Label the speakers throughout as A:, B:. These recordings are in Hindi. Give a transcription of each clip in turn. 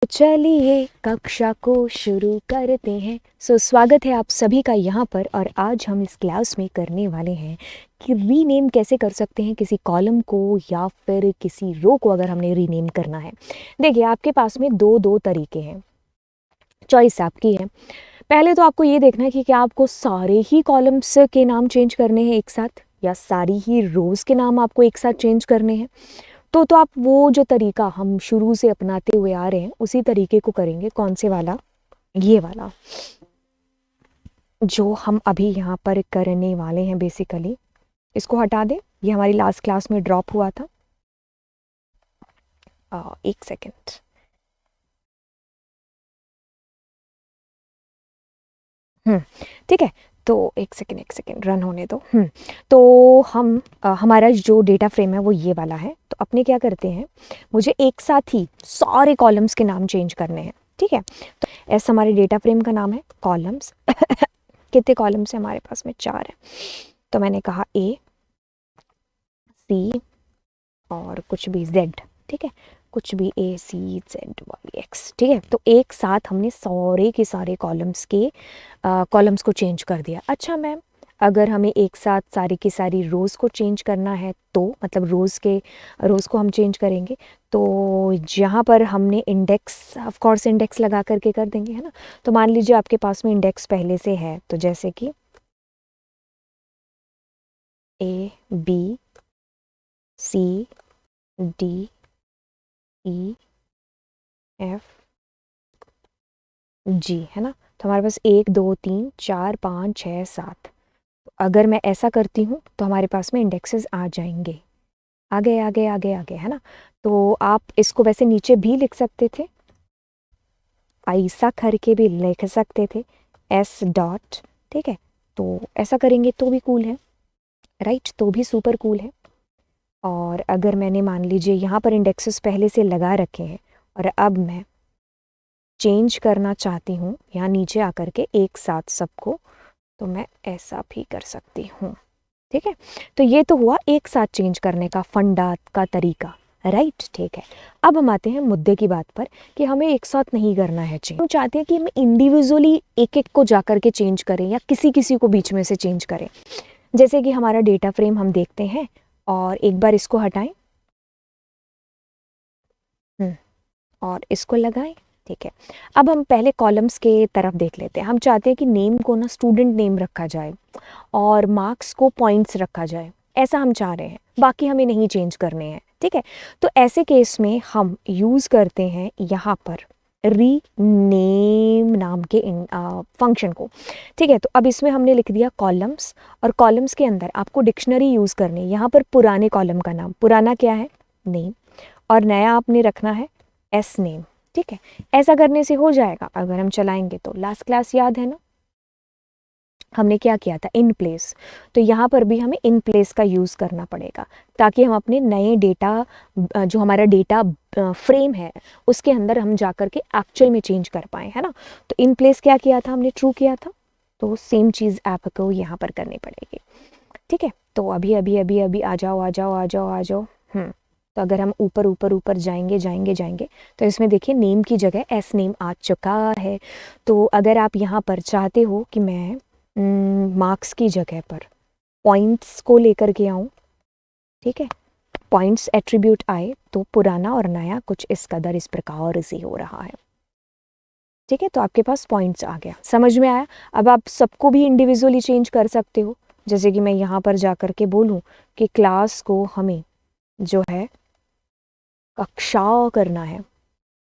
A: चलिए कक्षा को शुरू करते हैं। स्वागत है आप सभी का यहाँ पर। और आज हम इस क्लास में करने वाले हैं कि रीनेम कैसे कर सकते हैं किसी कॉलम को या फिर किसी रो को अगर हमने रीनेम करना है। देखिए आपके पास में दो तरीके हैं, चॉइस आपकी है। पहले तो आपको ये देखना है कि क्या आपको सारे ही कॉलम्स के नाम चेंज करने हैं एक साथ, या सारी ही रोज़ के नाम आपको एक साथ चेंज करने हैं। तो आप वो जो तरीका हम शुरू से अपनाते हुए आ रहे हैं उसी तरीके को करेंगे। कौन से वाला? ये वाला जो हम अभी यहाँ पर करने वाले हैं। बेसिकली इसको हटा दें, ये हमारी लास्ट क्लास में ड्रॉप हुआ था। एक सेकेंड। ठीक है, तो एक सेकेंड रन होने दो। तो हम हमारा जो डेटा फ्रेम है वो ये वाला है। तो अपने क्या करते हैं, मुझे एक साथ ही सारे कॉलम्स के नाम चेंज करने हैं। ठीक है, तो ऐसा हमारे डेटा फ्रेम का नाम है कॉलम्स। कितने कॉलम्स हैं हमारे पास में? 4 है। तो मैंने कहा A C और कुछ भी Z। ठीक है, कुछ भी A C Z Y X। ठीक है, तो एक साथ हमने सारे के सारे कॉलम्स को चेंज कर दिया। अच्छा मैम, अगर हमें एक साथ सारी की सारी रोज़ को चेंज करना है तो मतलब रोज़ को हम चेंज करेंगे तो जहाँ पर हमने इंडेक्स, ऑफ कोर्स इंडेक्स लगा करके कर देंगे, है ना। तो मान लीजिए आपके पास में इंडेक्स पहले से है, तो जैसे कि A B C D E F G, है ना। तो हमारे पास 1 2 3 4 5 6 7। अगर मैं ऐसा करती हूँ तो हमारे पास में इंडेक्सेस आ जाएंगे, आगे आगे आगे आगे, है ना। तो आप इसको वैसे नीचे भी लिख सकते थे, ऐसा करके भी लिख सकते थे, S डॉट। ठीक है, तो ऐसा करेंगे तो भी कूल है, राइट, तो भी सुपर कूल है। और अगर मैंने मान लीजिए यहाँ पर इंडेक्सेस पहले से लगा रखे हैं और अब मैं चेंज करना चाहती हूँ यहाँ नीचे आकर के एक साथ सबको, तो मैं ऐसा भी कर सकती हूँ। ठीक है, तो ये तो हुआ एक साथ चेंज करने का फंडा का तरीका, राइट। ठीक है, अब हम आते हैं मुद्दे की बात पर कि हमें एक साथ नहीं करना है चेंज। हम चाहते हैं कि हम इंडिविजुअली एक एक को जा करके चेंज करें या किसी किसी को बीच में से चेंज करें। जैसे कि हमारा डेटा फ्रेम हम देखते हैं और एक बार इसको हटाएं और इसको लगाएं। ठीक है, अब हम पहले कॉलम्स के तरफ देख लेते हैं। हम चाहते हैं कि नेम को ना स्टूडेंट नेम रखा जाए और मार्क्स को पॉइंट्स रखा जाए, ऐसा हम चाह रहे हैं, बाकी हमें नहीं चेंज करने हैं। ठीक है, तो ऐसे केस में हम यूज़ करते हैं यहाँ पर रीनेम नाम के फंक्शन को। ठीक है, तो अब इसमें हमने लिख दिया कॉलम्स, और कॉलम्स के अंदर आपको डिक्शनरी यूज़ करनी है। यहाँ पर पुराने कॉलम का नाम, पुराना क्या है? नेम, और नया आपने रखना है एस नेम। ठीक है, ऐसा करने से हो जाएगा। अगर हम चलाएंगे तो लास्ट क्लास याद है ना, हमने क्या किया था? In place. तो यहाँ पर भी हमें इन प्लेस का यूज़ करना पड़ेगा ताकि हम अपने नए डेटा, जो हमारा डेटा फ्रेम है उसके अंदर हम जा कर के एक्चुअल में चेंज कर पाएँ, है ना। तो इन प्लेस क्या किया था हमने? ट्रू किया था। तो सेम चीज़ आपको यहाँ पर करनी पड़ेगी। ठीक है, तो अभी अभी अभी अभी आ जाओ आ जाओ आ जाओ आ जाओ। तो अगर हम ऊपर ऊपर ऊपर जाएंगे जाएंगे जाएंगे तो इसमें देखिए नेम की जगह एस नेम आ चुका है। तो अगर आप यहाँ पर चाहते हो कि मैं मार्क्स की जगह पर पॉइंट्स को लेकर के आऊँ, ठीक है, पॉइंट्स एट्रीब्यूट आए, तो पुराना और नया कुछ इस कदर इस प्रकार से हो रहा है। ठीक है, तो आपके पास पॉइंट्स आ गया, समझ में आया। अब आप सबको भी इंडिविजुअली चेंज कर सकते हो। जैसे कि मैं यहाँ पर जा कर के बोलूँ कि क्लास को हमें जो है कक्षा करना है।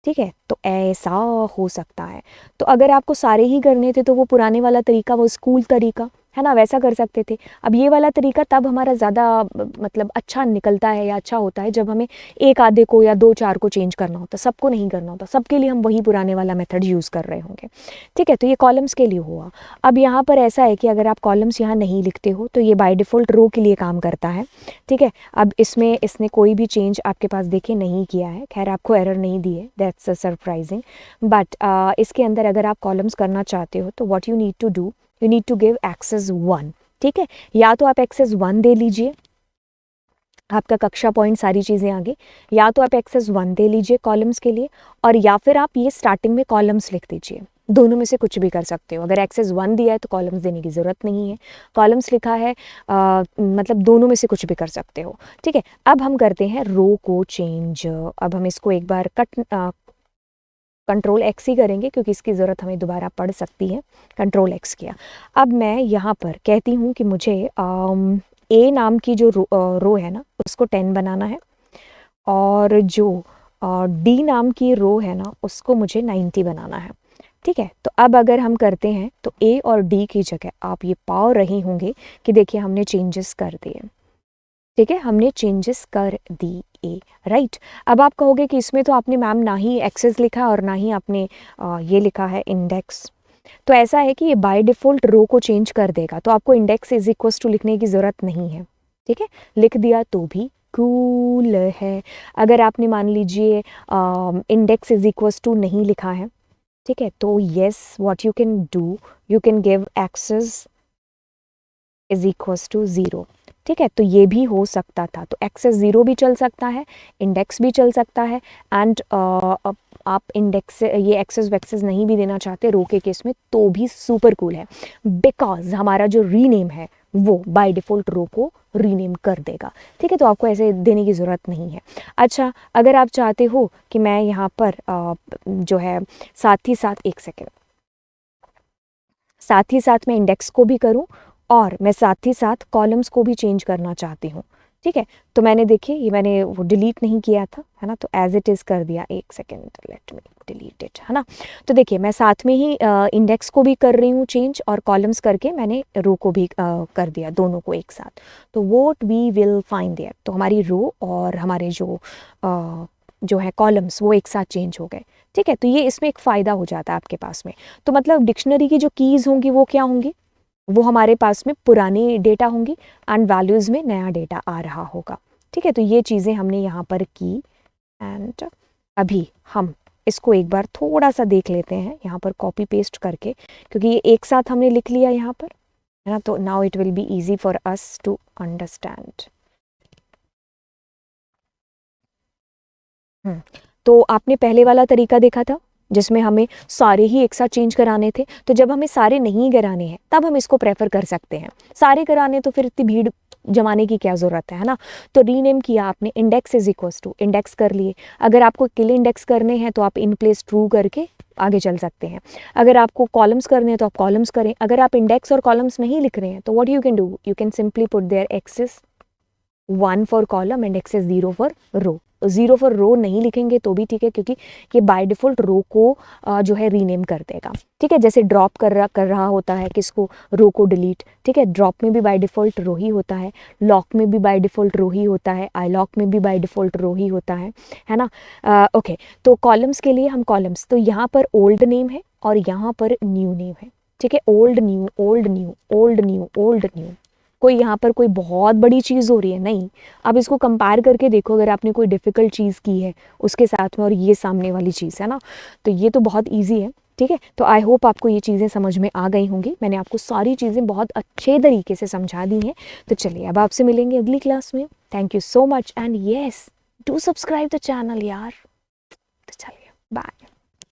A: ठीक है, तो ऐसा हो सकता है। तो अगर आपको सारे ही करने थे तो वो पुराने वाला तरीका, वो स्कूल तरीका है ना, वैसा कर सकते थे। अब ये वाला तरीका तब हमारा ज़्यादा मतलब अच्छा निकलता है या अच्छा होता है जब हमें एक आधे को या दो चार को चेंज करना होता, सबको नहीं करना होता। सबके लिए हम वही पुराने वाला मेथड यूज़ कर रहे होंगे। ठीक है, तो ये कॉलम्स के लिए हुआ। अब यहाँ पर ऐसा है कि अगर आप कॉलम्स यहाँ नहीं लिखते हो तो ये बाय डिफ़ॉल्ट रो के लिए काम करता है। ठीक है, अब इसमें इसने कोई भी चेंज आपके पास देखिए नहीं किया है, खैर आपको एरर नहीं दी है, दैट्स सरप्राइजिंग। बट इसके अंदर अगर आप कॉलम्स करना चाहते हो तो what you need to do, you need to give access 1। ठीक है, या तो आप एक्सेस 1 दे लीजिए आपका कक्षा पॉइंट सारी चीज़ें आ गई। या तो आप एक्सेस 1 दे लीजिए कॉलम्स के लिए, और या फिर आप ये स्टार्टिंग में कॉलम्स लिख दीजिए। दोनों में से कुछ भी कर सकते हो। अगर एक्सेस 1 दिया है तो कॉलम्स देने की ज़रूरत नहीं है, कॉलम्स लिखा है मतलब दोनों में से कुछ भी कर सकते हो। ठीक है, अब हम करते हैं रो को चेंज। अब हम इसको एक बार कंट्रोल एक्स ही करेंगे क्योंकि इसकी ज़रूरत हमें दोबारा पड़ सकती है। कंट्रोल एक्स किया। अब मैं यहाँ पर कहती हूँ कि मुझे ए नाम की जो रो है ना उसको 10 बनाना है, और जो डी नाम की रो है ना उसको मुझे 90 बनाना है। ठीक है, तो अब अगर हम करते हैं तो ए और डी की जगह आप ये पा रही होंगे कि देखिए हमने चेंजेस कर दिए। ठीक है, हमने चेंजेस कर दिए, राइट। अब आप कहोगे कि इसमें तो आपने मैम ना ही एक्सेस लिखा और ना ही आपने ये लिखा है इंडेक्स। तो ऐसा है कि ये बाय डिफ़ॉल्ट रो को चेंज कर देगा, तो आपको इंडेक्स इज इक्वल्स टू लिखने की ज़रूरत नहीं है। ठीक है, लिख दिया तो भी कूल है। अगर आपने मान लीजिए इंडेक्स इज इक्वल्स टू नहीं लिखा है, ठीक है, तो yes what you can do, you can give access is equals to 0। ठीक है, तो ये भी हो सकता था, तो एक्सेस 0 भी चल सकता है, इंडेक्स भी चल सकता है, एंड आप इंडेक्स ये एक्सेस वैक्सेस नहीं भी देना चाहते रो के केस में तो भी सुपर कूल है, बिकॉज हमारा जो रीनेम है वो बाय डिफ़ॉल्ट रो को रीनेम कर देगा। ठीक है, तो आपको ऐसे देने की ज़रूरत नहीं है। अच्छा, अगर आप चाहते हो कि मैं यहाँ पर जो है साथ ही साथ, एक सेकेंड, साथ ही साथ मैं इंडेक्स को भी करूं और मैं साथ ही साथ कॉलम्स को भी चेंज करना चाहती हूँ। ठीक है, तो मैंने देखिए ये मैंने वो डिलीट नहीं किया था, है ना, तो एज इट इज़ कर दिया। एक second, let me delete it, है ना। तो देखिए मैं साथ में ही इंडेक्स को भी कर रही हूँ चेंज, और कॉलम्स करके मैंने रो को भी कर दिया, दोनों को एक साथ। तो what we will find there, तो हमारी रो और हमारे जो है कॉलम्स वो एक साथ चेंज हो गए। ठीक है, तो ये इसमें एक फ़ायदा हो जाता है आपके पास में। तो मतलब डिक्शनरी की जो कीज़ होंगी वो क्या होंगी, वो हमारे पास में पुरानी डेटा होंगी एंड वैल्यूज़ में नया डेटा आ रहा होगा। ठीक है, तो ये चीज़ें हमने यहाँ पर की, एंड अभी हम इसको एक बार थोड़ा सा देख लेते हैं यहाँ पर कॉपी पेस्ट करके, क्योंकि ये एक साथ हमने लिख लिया यहाँ पर, है ना, तो now it will be easy for us to understand. तो आपने पहले वाला तरीका देखा था जिसमें हमें सारे ही एक साथ चेंज कराने थे, तो जब हमें सारे नहीं कराने हैं तब हम इसको प्रेफर कर सकते हैं। सारे कराने तो फिर इतनी भीड़ जमाने की क्या ज़रूरत है ना। तो रीनेम किया आपने, index is equals to index कर लिए। अगर आपको किल इंडेक्स करने हैं तो आप इन प्लेस ट्रू करके आगे चल सकते हैं। अगर आपको कॉलम्स करने हैं तो आप कॉलम्स करें। अगर आप इंडेक्स और कॉलम्स नहीं लिख रहे हैं तो what you can do, you can simply put there axis 1 for column and axis 0 for row. 0 for row नहीं लिखेंगे तो भी ठीक है, क्योंकि ये बाय डिफ़ॉल्ट रो को जो है रीनेम कर देगा। ठीक है, जैसे ड्रॉप कर रहा होता है किसको, रो को डिलीट। ठीक है, ड्रॉप में भी बाय डिफ़ॉल्ट रो ही होता है, लॉक में भी बाय डिफ़ॉल्ट रो ही होता है, आई लॉक में भी बाय डिफ़ॉल्ट रो ही होता है ना। ओके, तो कॉलम्स के लिए हम कॉलम्स, तो यहाँ पर ओल्ड नेम है और यहाँ पर न्यू नेम है। ठीक है, old new old new old new old new, कोई यहाँ पर कोई बहुत बड़ी चीज़ हो रही है नहीं। अब इसको कंपेयर करके देखो, अगर आपने कोई डिफ़िकल्ट चीज़ की है उसके साथ में और ये सामने वाली चीज़ है ना, तो ये तो बहुत ईजी है। ठीक है, तो आई होप आपको ये चीज़ें समझ में आ गई होंगी। मैंने आपको सारी चीज़ें बहुत अच्छे तरीके से समझा दी हैं। तो चलिए अब आपसे मिलेंगे अगली क्लास में। Thank you so much, and yes do subscribe the channel यार। तो चलिए बाय।